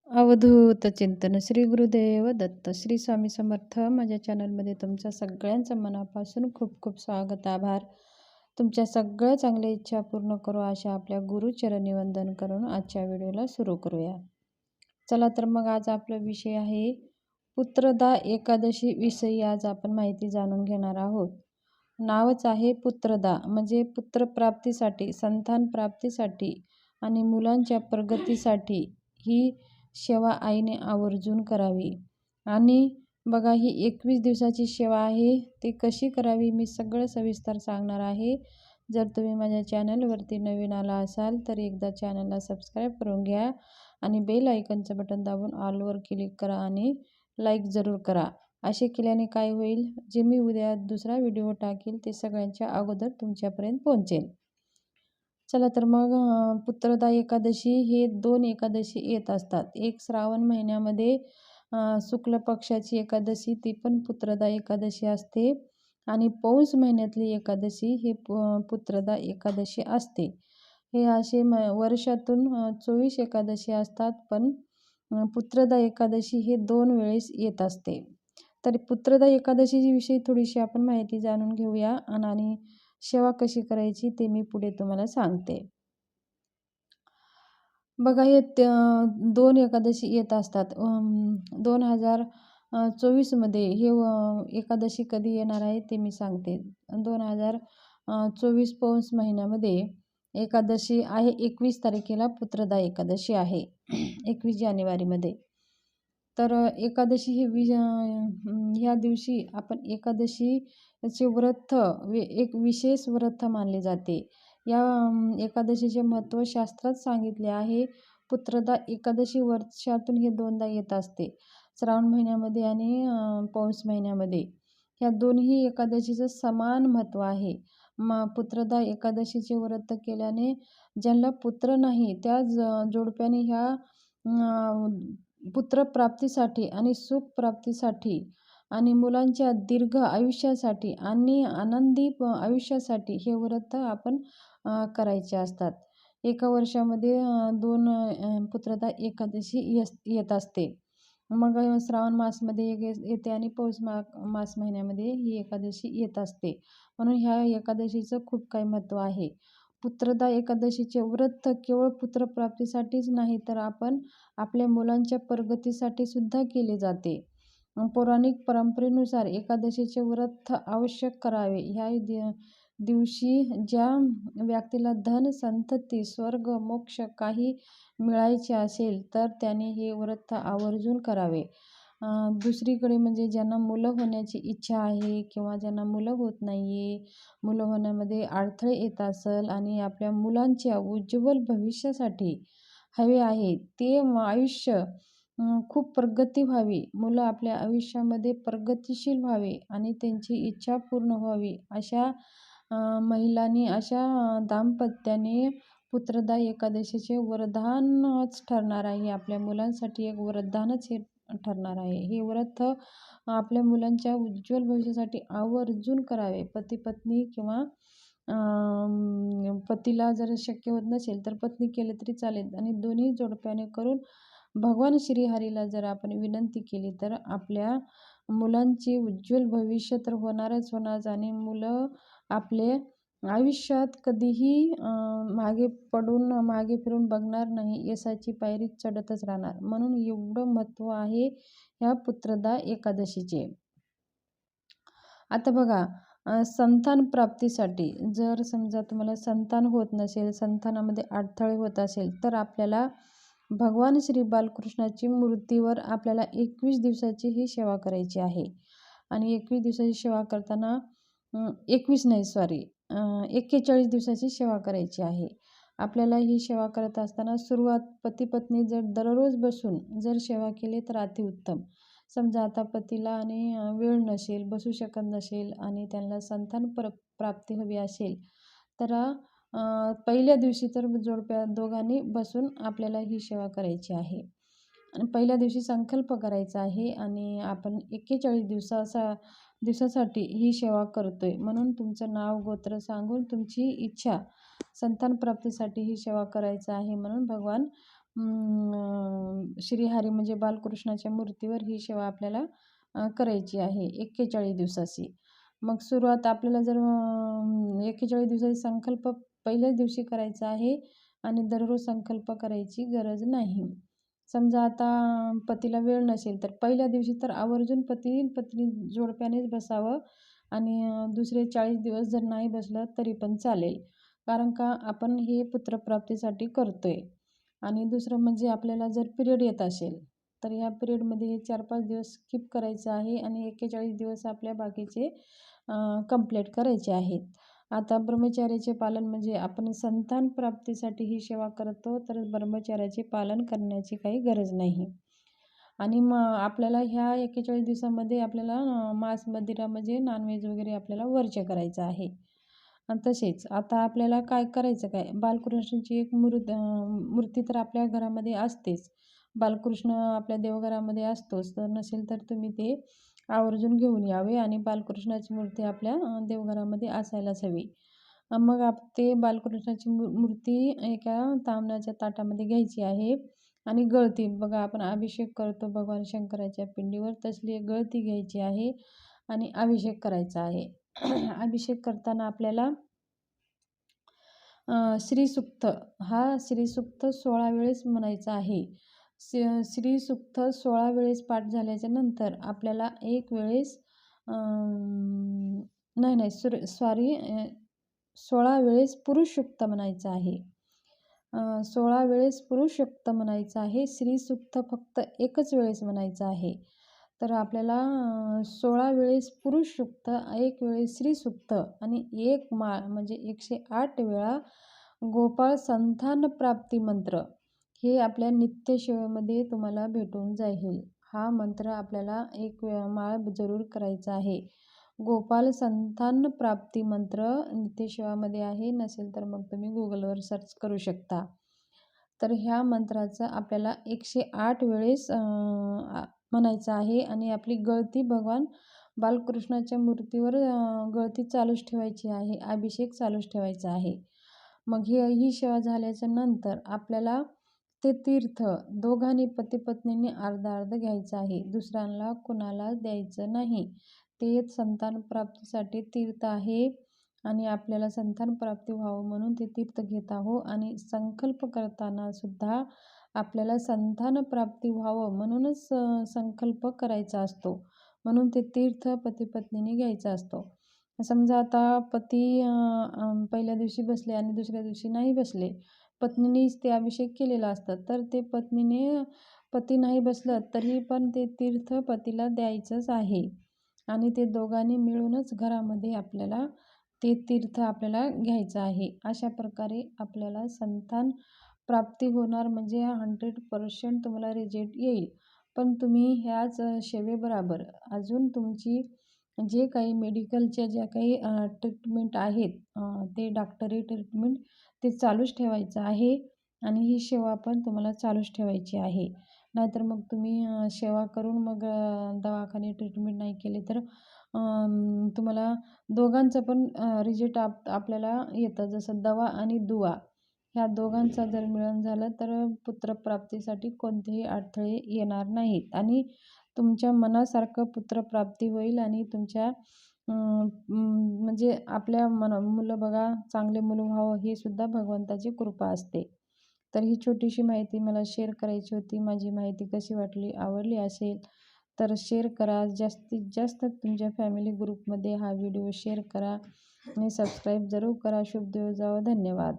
अवधूत चिंतन श्री गुरुदेव दत्त श्री स्वामी समर्थ. माझ्या चॅनलमध्ये तुमच्या सगळ्यांचं मनापासून खूप खूप स्वागत, आभार. तुमच्या सगळ्या चांगल्या इच्छा पूर्ण करू अशा आपल्या गुरुचरणी वंदन करून आजच्या व्हिडिओला सुरू करूया. चला तर मग आज आपला विषय आहे पुत्रदा एकादशी विषयी आज आपण माहिती जाणून घेणार आहोत. नावच आहे पुत्रदा, म्हणजे पुत्रप्राप्तीसाठी, संतान प्राप्तीसाठी आणि मुलांच्या प्रगतीसाठी ही सेवा आईने आवर्जून करावी. आणि बघा, ही 21 दिवसाची सेवा आहे, ती कशी करावी मी सगळं सविस्तर सांगणार आहे. जर तुम्ही माझ्या चॅनलवरती नवीन आला असाल तर एकदा चॅनलला सबस्क्राईब करून घ्या आणि बेल आयकनचं बटन दाबून ऑलवर क्लिक करा आणि लाईक जरूर करा. असे केल्याने काय होईल, जे मी उद्या दुसरा व्हिडिओ टाकेल ते सगळ्यांच्या अगोदर तुमच्यापर्यंत पोहोचेल. चला तर मग पुत्रदा एकादशी हे 2 एकादशी येत असतात. एक श्रावण महिन्यामध्ये शुक्ल पक्षाची एकादशी, ती पण पुत्रदा एकादशी असते. आणि पौष महिन्यातली एकादशी हे पुत्रदा एकादशी असते. हे असे वर्षातून 24 एकादशी असतात, पण पुत्रदा एकादशी हे 2 वेळेस येत असते. तर पुत्रदा एकादशीची विषयी थोडीशी आपण माहिती जाणून घेऊया आणि सेवा कशी करायची ते मी पुढे तुम्हाला सांगते. बघा, हे 2 एकादशी येत असतात. 2024मध्ये हे एकादशी कधी येणार आहे ते मी सांगते. 2024 पौष महिन्यामध्ये एकादशी आहे. 21 तारखेला पुत्रदा एकादशी आहे, 21 जानेवारीमध्ये. तर एकादशी हे ह्या दिवशी आपण एकादशीचे व्रत एक विशेष व्रत मानले जाते. या एकादशीचे महत्त्व शास्त्रात सांगितले आहे. पुत्रदा एकादशी वर्षातून हे 2दा येत असते, श्रावण महिन्यामध्ये आणि पौष महिन्यामध्ये. ह्या दोन्ही एकादशीचं समान महत्त्व आहे. पुत्रदा एकादशीचे व्रत केल्याने ज्यांना पुत्र नाही त्या जोडप्याने ह्या पुत्रप्राप्तीसाठी आणि सुखप्राप्तीसाठी आणि मुलांच्या दीर्घ आयुष्यासाठी आणि आनंदी आयुष्यासाठी हे व्रत आपण करायचे असतात. एका वर्षामध्ये 2 पुत्रदा एकादशी येत असते. मग श्रावण मासमध्ये एक येते आणि पौष मास महिन्यामध्ये ही एकादशी येत असते. म्हणून ह्या एकादशीचं खूप काही महत्त्व आहे. पुत्रदा एकादशीचे व्रत केवळ पुत्रप्राप्तीसाठीच नाही, तर आपण आपल्या मुलांच्या प्रगतीसाठी सुद्धा केले जाते. पौराणिक परंपरेनुसार एकादशीचे व्रत आवश्यक करावे. ह्या दिवशी ज्या व्यक्तीला धन, संतती, स्वर्ग, मोक्ष काही मिळायचे असेल तर त्याने हे व्रत आवर्जून करावे. दुसरीकडे म्हणजे ज्यांना मुलं होण्याची इच्छा आहे किंवा ज्यांना मुलं होत नाही आहे, मुलं होण्यामध्ये अडथळे येत असेल आणि आपल्या मुलांच्या उज्ज्वल भविष्यासाठी हवे आहे, ते आयुष्य खूप प्रगती व्हावी, मुलं आपल्या आयुष्यामध्ये प्रगतिशील व्हावे आणि त्यांची इच्छा पूर्ण व्हावी, अशा महिलांनी, अशा दाम्पत्याने पुत्रदा एकादशीचे वरदानच ठरणार आहे. आपल्या मुलांसाठी एक वरदानच हे ठरणार आहे. हे व्रत आपल्या मुलांच्या उज्ज्वल भविष्यासाठी आवर्जून करावे. पती पत्नी किंवा पतीला जर शक्य होत नसेल तर पत्नी केले तरी चालेल आणि दोन्ही जोडप्याने करून भगवान श्रीहरीला जर आपण विनंती केली तर आपल्या मुलांची उज्ज्वल भविष्य तर होणारच होणार आणि मुलं आपले आयुष्यात कधीही मागे फिरून बघणार नाही, यशाची पायरी चढतच राहणार. म्हणून एवढं महत्त्व आहे ह्या पुत्रदा एकादशीचे. आता बघा, संतान प्राप्तीसाठी जर समजा तुम्हाला संतान होत नसेल, संतानामध्ये अडथळे होत असेल, तर आपल्याला भगवान श्री बालकृष्णाची मूर्तीवर आपल्याला 21 दिवसाची ही सेवा करायची आहे. आणि 21 दिवसाची सेवा करताना 41 दिवसाची सेवा करायची आहे. आपल्याला ही सेवा करत असताना सुरुवात पती पत्नी जर दररोज बसून जर सेवा केली तर अतिउत्तम. समजा आता पतीला आणि वेळ नसेल, बसू शकत नसेल आणि त्यांना संतान प्राप्ती हवी असेल तर पहिल्या दिवशी तर जोडप्या दोघांनी बसून आपल्याला ही सेवा करायची आहे. आणि पहिल्या दिवशी संकल्प करायचा आहे आणि आपण 41 दिवसासाठी ही सेवा करतोय म्हणून तुमचं नाव गोत्र सांगून तुमची इच्छा संतान प्राप्तीसाठी ही सेवा करायचं आहे म्हणून भगवान श्रीहरी म्हणजे बालकृष्णाच्या मूर्तीवर ही सेवा आपल्याला करायची आहे 41 दिवसाची. मग सुरुवात आपल्याला जर 41 दिवसाचा संकल्प पहिल्याच दिवशी करायचा आहे आणि दररोज संकल्प करायची गरज नाही. समजा आता पतीला वेळ नसेल तर पहिल्या दिवशी तर आवर्जून पती पत्नी जोडप्यानेच बसावं आणि दुसरे 40 दिवस जर नाही बसलं तरी पण चालेल. कारण का आपण हे पुत्रप्राप्तीसाठी करतोय. आणि दुसरं म्हणजे आपल्याला जर पिरियड येत असेल, तर ह्या पिरियडमध्ये 4-5 दिवस स्किप करायचं आहे आणि 41 दिवस आपल्या बाकीचे कंप्लीट करायचे आहेत. आता ब्रह्मचर्याचे पालन म्हणजे आपण संतान प्राप्तीसाठी ही सेवा करतो, तर ब्रह्मचर्याचे पालन करण्याची काही गरज नाही. आणि मग आपल्याला ह्या 41 दिवसामध्ये आपल्याला मांस, मदिरा म्हणजे नॉनव्हेज वगैरे आपल्याला वर्ज्य करायचं आहे. आणि तसेच आता आपल्याला काय करायचं काय? बालकृष्णाची एक मूर्ती तर आपल्या घरामध्ये असतेच. बालकृष्ण आपल्या देवघरामध्ये असतोच. तर नसेल तर तुम्ही ते आवर्जून घेऊन यावे आणि बालकृष्णाची मूर्ती आपल्या देवघरामध्ये असायलाच हवी. मग ते बालकृष्णाची मूर्ती एका ताम्हणाच्या ताटामध्ये घ्यायची आहे आणि गळती बघा आपण अभिषेक करतो भगवान शंकराच्या पिंडीवर तसली एक गळती घ्यायची आहे आणि अभिषेक करायचा आहे. अभिषेक करताना आपल्याला श्रीसूक्त हा श्रीसूक्त 16 वेळेस म्हणायचा आहे. श्रीसूक्त 16 वेळेस पाठ झाल्याच्या नंतर आपल्याला एक वेळेस नाही नाही सॉरी 16 वेळेस पुरुष सूक्त म्हणायचं आहे. 16 वेळेस पुरुष सूक्त म्हणायचं आहे. श्रीसूक्त फक्त एकच वेळेस म्हणायचं आहे. तर आपल्याला 16 वेळेस पुरुष सूक्त, 1 वेळेस श्रीसूक्त आणि 1 माळ म्हणजे 108 वेळा गोपाळ संतान प्राप्ती मंत्र हे आपल्या नित्यसेवेमध्ये तुम्हाला भेटून जाईल. हा मंत्र आपल्याला 1 माळ जरूर करायचा आहे. गोपाल संतान प्राप्ती मंत्र नित्यसेवामध्ये आहे. नसेल तर मग तुम्ही Googleवर सर्च करू शकता. तर ह्या मंत्राचं आपल्याला 108 वेळेस म्हणायचं आहे आणि आपली गळती भगवान बालकृष्णाच्या मूर्तीवर गळती चालूच ठेवायची आहे. अभिषेक चालूच ठेवायचा आहे. मग ही सेवा झाल्याच्या नंतर आपल्याला ते तीर्थ दोघांनी पती-पत्नींनी अर्ध-अर्ध घ्यायचं आहे. दुसऱ्यांना कुणाला द्यायचं नाही. ते संतान प्राप्तीसाठी तीर्थ आहे आणि आपल्याला संतान प्राप्ती व्हावं म्हणून ते तीर्थ घेत आहोत आणि संकल्प करताना सुद्धा आपल्याला संतान प्राप्ती व्हावं म्हणूनच संकल्प करायचा असतो. म्हणून ते तीर्थ पती-पत्नींनी घ्यायचा असतो. समजा आता पती पहिल्या दिवशी बसले आणि दुसऱ्या दिवशी नाही बसले. पत्नीनेच ते अभिषेक केलेला असतात. तर ते पती नाही बसलं तरी पण ते तीर्थ पतीला द्यायचंच आहे. आणि ते दोघांनी मिळूनच घरामध्ये आपल्याला ते तीर्थ आपल्याला घ्यायचं आहे. अशा प्रकारे आपल्याला संतान प्राप्ती होणार म्हणजे 100% तुम्हाला रिझल्ट येईल. पण तुम्ही ह्याच सेवेबरोबर अजून तुमची जे काही मेडिकलच्या ज्या काही ट्रीटमेंट आहेत ते डॉक्टरी ट्रीटमेंट ते चालूच ठेवायचं आहे आणि ही सेवा पण तुम्हाला चालूच ठेवायची आहे. नाहीतर मग तुम्ही सेवा करून मग दवाखाने ट्रीटमेंट नाही केले तर तुम्हाला दोघांचं पण रिझल्ट आपल्याला येतं. जसं दवा आणि दुवा ह्या दोघांचा जर मिळून झालं तर पुत्रप्राप्तीसाठी कोणतेही अडथळे येणार नाहीत आणि तुमच्या मनासारखं पुत्रप्राप्ती होईल आणि तुमच्या म्हणजे आपल्या मुलं बघा चांगले मुलं व्हावं ही सुद्धा भगवंताची कृपा असते. तर ही छोटीशी माहिती मला शेअर करायची होती. माझी माहिती कशी वाटली, आवडली असेल तर शेअर करा. जास्तीत जास्त तुमच्या फॅमिली ग्रुपमध्ये हा व्हिडिओ शेअर करा आणि सबस्क्राईब जरूर करा. शुभ दिवस जावो. धन्यवाद.